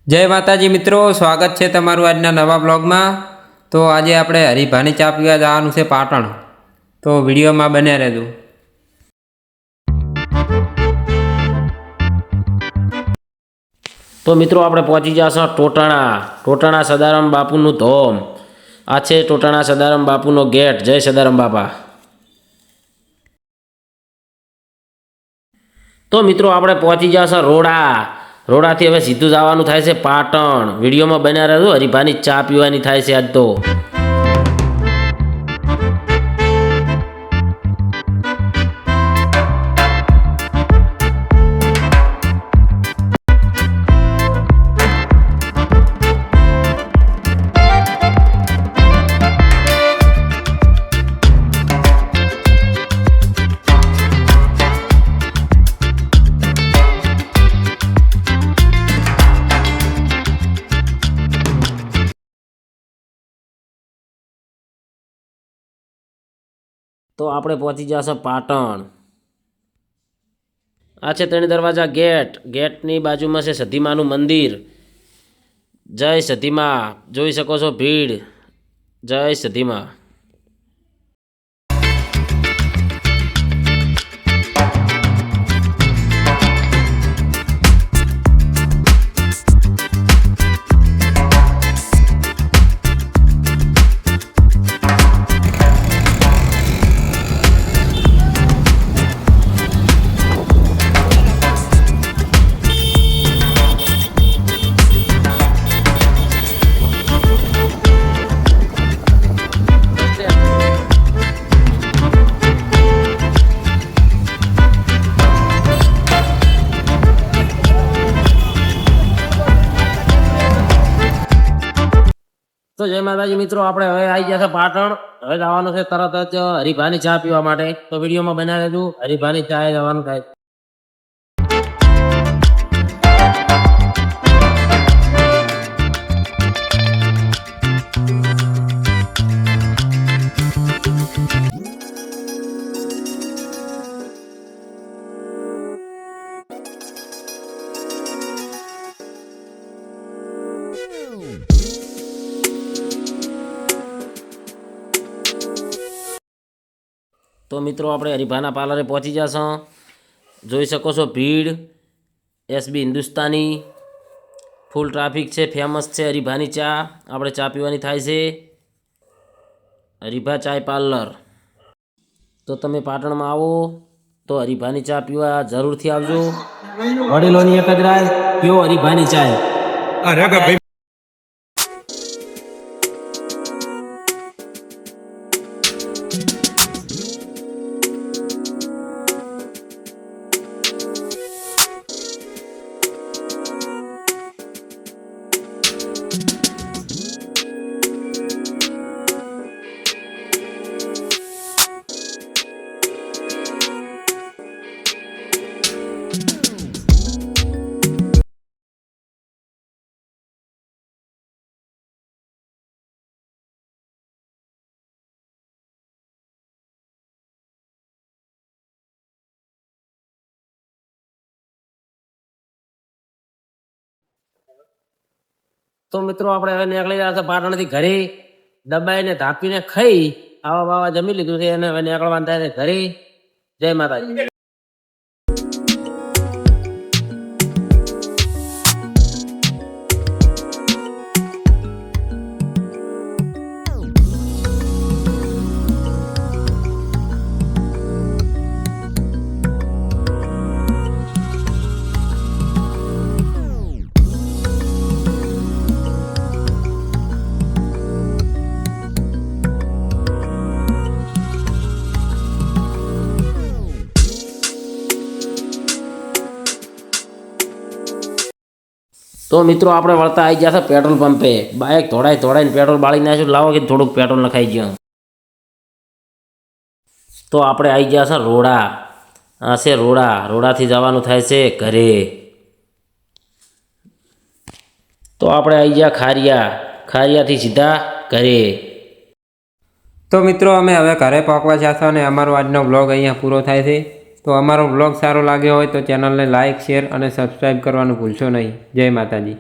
જય માતાજી મિત્રો, સ્વાગત છે તમારું આજના નવા બ્લોગમાં। તો આજે આપણે હરિભાની ચા પીવા જવાનું છે પાટણ, તો વિડીયોમાં બન્યા રહેજો। તો મિત્રો આપણે પહોંચી જશું ટોટાણા સદારામ બાપુનું ધોમ। આ છે ટોટાણા સદારામ બાપુનો ગેટ। જય સદારામ બાપા। તો મિત્રો આપણે પહોંચી જશું રોડાથી હવે સીધું જવાનું થાય છે પાટણ। વિડીયોમાં બન્યા રહેજો, હરિભાની ચા પીવાની થાય છે આજ તો। તો આપણે પહોંચી જશું પાટણ। આ છે ત્રણ દરવાજા ગેટની બાજુમાં છે સધીમાનું મંદિર। જય સધીમા। જોઈ શકો છો ભીડ। જય સધીમા। તો જય માતાજી મિત્રો, આપણે હવે આવી ગયા છે પાટણ। હવે જવાનું છે તરત જ હરિભાની ચા પીવા માટે। તો વિડીયોમાં બનાવી દેજો, હરિભાની ચા જવાનું થાય। તો મિત્રો આપણે હરિભાના પાર્લરે પહોંચી જશું। જોઈ શકો છો ભીડ। એસબી હિન્દુસ્તાની ફૂલ ટ્રાફિક છે। ફેમસ છે હરિભાની ચા। આપણે ચા પીવાની થાય છે હરિભા ચાય પાર્લર। તો તમે પાટણમાં આવો તો હરિભાની ચા પીવા જરૂરથી આવજો। વડીલોની એક જ રાય, પીઓ હરિભાની ચાય। તો મિત્રો આપણે હવે નીકળી રહ્યા છે પાટણથી ઘરે। દબાઈને ધાપીને ખાઈ આવા બાવા જમી લીધું છે અને હવે નીકળવાનું થાય છે ઘરે। જય માતાજી। તો મિત્રો આપણે વળતા આવી ગયા છે પેટ્રોલ પંપે। બાઇક ધોડાઈને પેટ્રોલ બાળી નાખ્યું। લાવો કે થોડુંક પેટ્રોલ નખાઈ ગયું। તો આપણે આવી ગયા છે રોડા। આ છે રોડાથી જવાનું થાય છે ઘરે। તો આપણે આવી ગયા ખારિયાથી સીધા ઘરે। તો મિત્રો અમે હવે ઘરે પહોંચવા જશું અને અમારો આજનો બ્લોગ અહીંયા પૂરો થાય છે। તો અમારો બ્લોગ સારો લાગ્યો હોય તો ચેનલને લાઇક, શેર અને સબસ્ક્રાઈબ કરવાનું ભૂલશો નહીં। જય માતાજી।